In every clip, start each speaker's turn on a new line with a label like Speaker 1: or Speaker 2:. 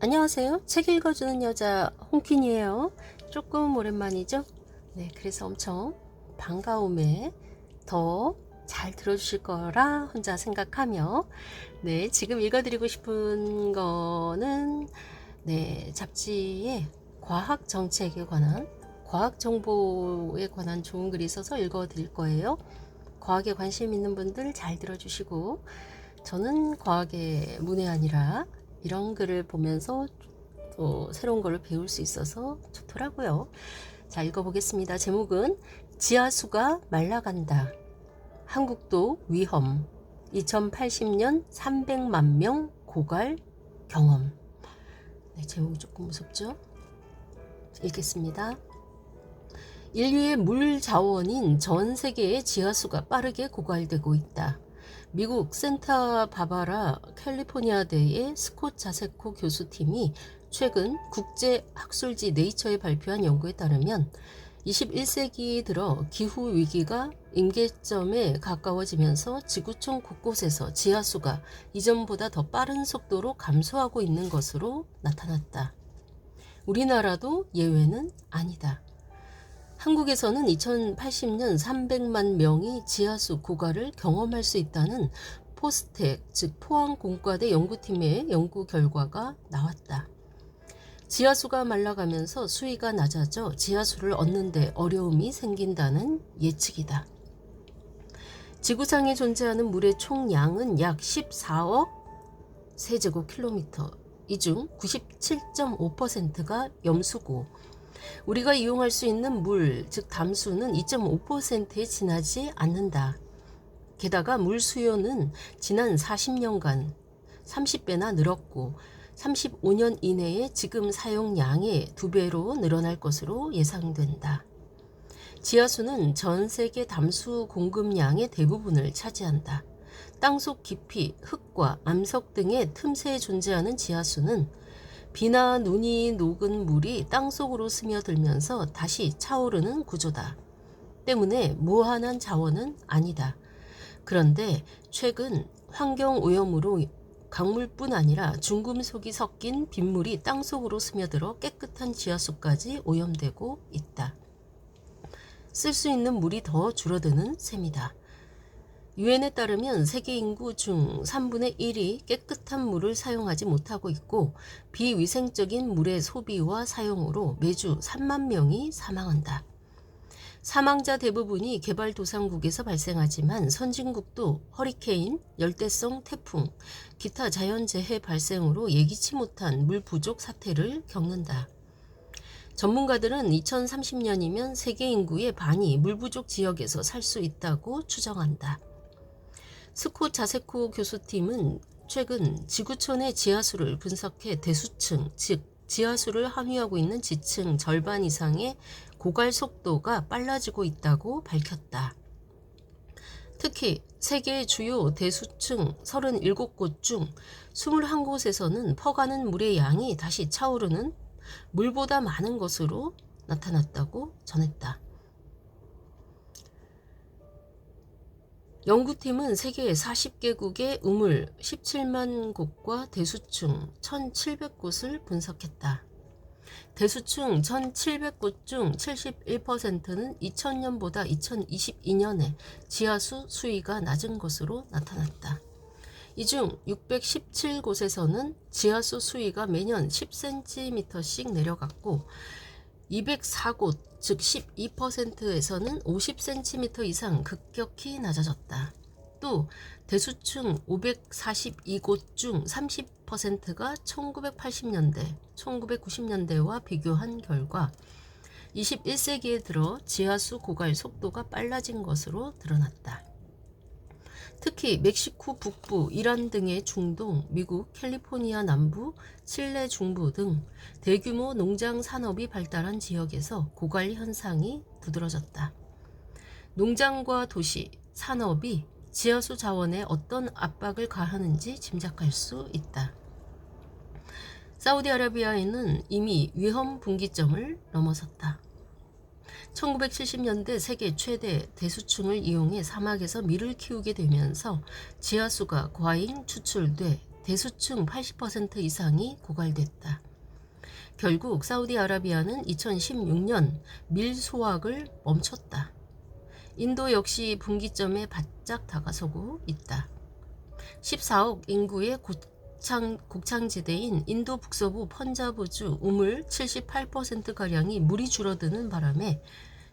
Speaker 1: 안녕하세요. 책 읽어주는 여자 홍퀸이에요. 조금 오랜만이죠? 네, 그래서 엄청 반가움에 더 잘 들어주실 거라 혼자 생각하며 네, 지금 읽어드리고 싶은 거는 잡지에 과학 정책에 관한 과학 정보에 관한 좋은 글이 있어서 읽어드릴 거예요. 과학에 관심 있는 분들 잘 들어주시고 저는 과학의 문외한이라 이런 글을 보면서 또 새로운 걸 배울 수 있어서 좋더라고요. 자, 읽어보겠습니다. 제목은 지하수가 말라간다. 한국도 위험. 2080년 300만 명 고갈 경험. 네, 제목이 조금 무섭죠? 읽겠습니다. 인류의 물 자원인 전 세계의 지하수가 빠르게 고갈되고 있다. 미국 센타바바라 캘리포니아대의 스콧 자세코 교수팀이 최근 국제학술지 네이처에 발표한 연구에 따르면 21세기 들어 기후 위기가 임계점에 가까워지면서 지구촌 곳곳에서 지하수가 이전보다 더 빠른 속도로 감소하고 있는 것으로 나타났다. 우리나라도 예외는 아니다. 한국에서는 2080년 300만 명이 지하수 고갈을 경험할 수 있다는 포스텍, 즉 포항공과대 연구팀의 연구 결과가 나왔다. 지하수가 말라가면서 수위가 낮아져 지하수를 얻는 데 어려움이 생긴다는 예측이다. 지구상에 존재하는 물의 총량은 약 14억 세제곱킬로미터, 이 중 97.5%가 염수고 우리가 이용할 수 있는 물, 즉 담수는 2.5%에 지나지 않는다. 게다가 물 수요는 지난 40년간 30배나 늘었고 35년 이내에 지금 사용량의 2배로 늘어날 것으로 예상된다. 지하수는 전 세계 담수 공급량의 대부분을 차지한다. 땅속 깊이, 흙과 암석 등의 틈새에 존재하는 지하수는 비나 눈이 녹은 물이 땅속으로 스며들면서 다시 차오르는 구조다. 때문에 무한한 자원은 아니다. 그런데 최근 환경오염으로 강물뿐 아니라 중금속이 섞인 빗물이 땅속으로 스며들어 깨끗한 지하수까지 오염되고 있다. 쓸 수 있는 물이 더 줄어드는 셈이다. 유엔에 따르면 세계 인구 중 3분의 1이 깨끗한 물을 사용하지 못하고 있고 비위생적인 물의 소비와 사용으로 매주 3만 명이 사망한다. 사망자 대부분이 개발도상국에서 발생하지만 선진국도 허리케인, 열대성 태풍, 기타 자연재해 발생으로 예기치 못한 물 부족 사태를 겪는다. 전문가들은 2030년이면 세계 인구의 반이 물 부족 지역에서 살 수 있다고 추정한다. 스콧 자세코 교수팀은 최근 지구촌의 지하수를 분석해 대수층, 즉 지하수를 함유하고 있는 지층 절반 이상의 고갈 속도가 빨라지고 있다고 밝혔다. 특히 세계 주요 대수층 37곳 중 21곳에서는 퍼가는 물의 양이 다시 차오르는 물보다 많은 것으로 나타났다고 전했다. 연구팀은 세계 40개국의 우물 17만 곳과 대수층 1,700곳을 분석했다. 대수층 1,700곳 중 71%는 2000년보다 2022년에 지하수 수위가 낮은 것으로 나타났다. 이 중 617곳에서는 지하수 수위가 매년 10cm씩 내려갔고 204곳, 즉 12%에서는 50cm 이상 급격히 낮아졌다. 또 대수층 542곳 중 30%가 1980년대, 1990년대와 비교한 결과 21세기에 들어 지하수 고갈 속도가 빨라진 것으로 드러났다. 특히 멕시코 북부, 이란 등의 중동, 미국, 캘리포니아 남부, 칠레 중부 등 대규모 농장 산업이 발달한 지역에서 고갈 현상이 두드러졌다. 농장과 도시, 산업이 지하수 자원에 어떤 압박을 가하는지 짐작할 수 있다. 사우디아라비아에는 이미 위험 분기점을 넘어섰다. 1970년대 세계 최대 대수층을 이용해 사막에서 밀을 키우게 되면서 지하수가 과잉 추출돼 대수층 80% 이상이 고갈됐다. 결국 사우디아라비아는 2016년 밀 소각을 멈췄다. 인도 역시 분기점에 바짝 다가서고 있다. 14억 인구의 곡창지대인 인도 북서부 펀자브주 우물 78%가량이 물이 줄어드는 바람에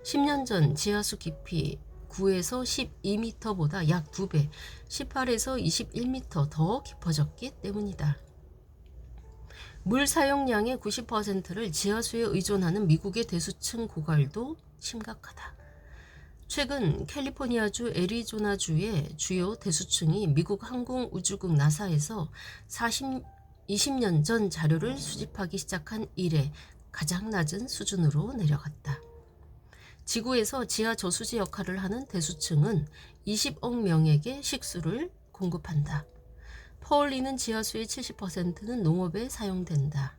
Speaker 1: 10년 전 지하수 깊이 9에서 12m보다 약 2배, 18에서 21m 더 깊어졌기 때문이다. 물 사용량의 90%를 지하수에 의존하는 미국의 대수층 고갈도 심각하다. 최근 캘리포니아주 애리조나주의 주요 대수층이 미국 항공우주국 나사에서 20년 전 자료를 수집하기 시작한 이래 가장 낮은 수준으로 내려갔다. 지구에서 지하 저수지 역할을 하는 대수층은 20억 명에게 식수를 공급한다. 퍼올리는 지하수의 70%는 농업에 사용된다.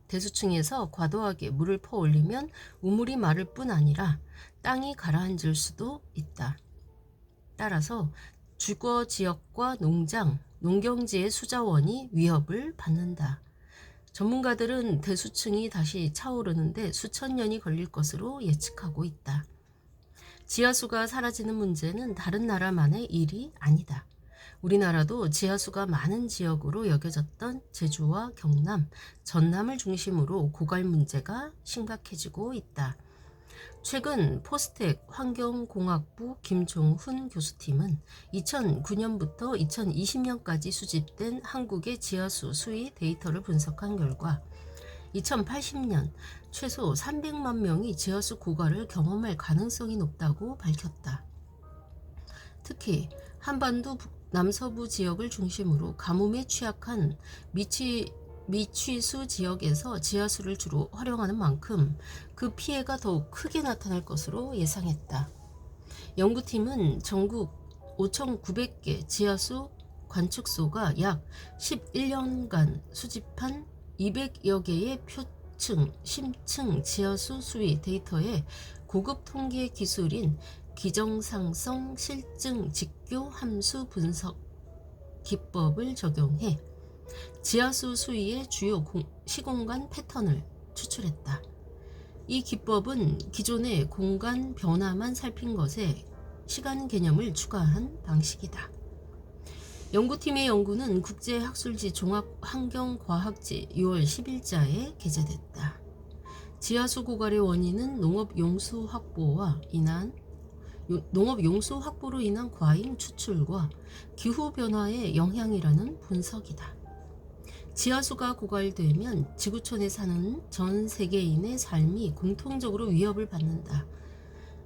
Speaker 1: 대수층에서 과도하게 물을 퍼올리면 우물이 마를 뿐 아니라 땅이 가라앉을 수도 있다. 따라서 주거 지역과 농장, 농경지의 수자원이 위협을 받는다. 전문가들은 대수층이 다시 차오르는데 수천 년이 걸릴 것으로 예측하고 있다. 지하수가 사라지는 문제는 다른 나라만의 일이 아니다. 우리나라도 지하수가 많은 지역으로 여겨졌던 제주와 경남, 전남을 중심으로 고갈 문제가 심각해지고 있다. 최근 포스텍 환경공학부 김종훈 교수팀은 2009년부터 2020년까지 수집된 한국의 지하수 수위 데이터를 분석한 결과 2080년 최소 300만 명이 지하수 고갈을 경험할 가능성이 높다고 밝혔다. 특히 한반도 남서부 지역을 중심으로 가뭄에 취약한 미취수 지역에서 지하수를 주로 활용하는 만큼 그 피해가 더욱 크게 나타날 것으로 예상했다. 연구팀은 전국 5,900개 지하수 관측소가 약 11년간 수집한 200여 개의 표층, 심층 지하수 수위 지데이터에 고급 통계 기술인 기정상성 실증 직교 함수 분석 기법을 적용해 지하수 수위의 주요 시공간 패턴을 추출했다. 이 기법은 기존의 공간 변화만 살핀 것에 시간 개념을 추가한 방식이다. 연구팀의 연구는 국제학술지 종합환경과학지 6월 10일자에 게재됐다. 지하수 고갈의 원인은 농업용수 확보로 인한 과잉 추출과 기후변화의 영향이라는 분석이다. 지하수가 고갈되면 지구촌에 사는 전 세계인의 삶이 공통적으로 위협을 받는다.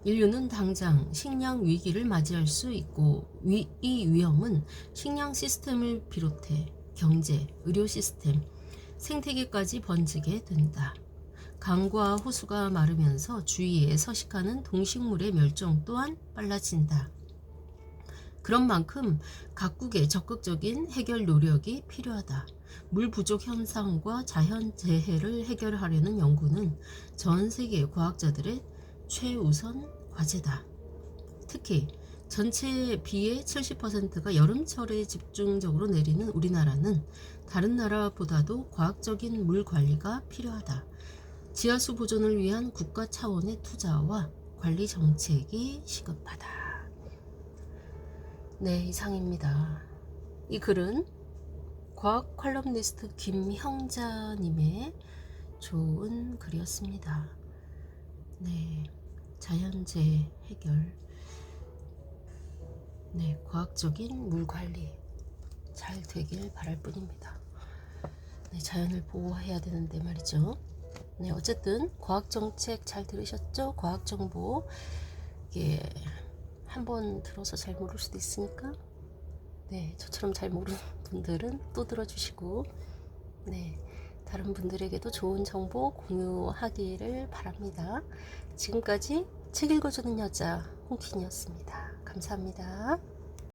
Speaker 1: 인류는 당장 식량 위기를 맞이할 수 있고 이 위험은 식량 시스템을 비롯해 경제, 의료 시스템, 생태계까지 번지게 된다. 강과 호수가 마르면서 주위에 서식하는 동식물의 멸종 또한 빨라진다. 그런 만큼 각국의 적극적인 해결 노력이 필요하다. 물 부족 현상과 자연재해를 해결하려는 연구는 전 세계 과학자들의 최우선 과제다. 특히 전체 비의 70%가 여름철에 집중적으로 내리는 우리나라는 다른 나라보다도 과학적인 물 관리가 필요하다. 지하수 보존을 위한 국가 차원의 투자와 관리 정책이 시급하다. 네, 이상입니다. 이 글은 과학 컬럼니스트 김형자님의 좋은 글이었습니다. 네, 자연재해 해결, 네, 과학적인 물 관리 잘 되길 바랄 뿐입니다. 네, 자연을 보호해야 되는데 말이죠. 네, 어쨌든 과학 정책 잘 들으셨죠? 과학 정보 이게 한번 들어서 잘 모를 수도 있으니까 네, 저처럼 잘 모르는 분들은 또 들어주시고 네, 다른 분들에게도 좋은 정보 공유하기를 바랍니다. 지금까지 책 읽어주는 여자 홍킨이었습니다. 감사합니다.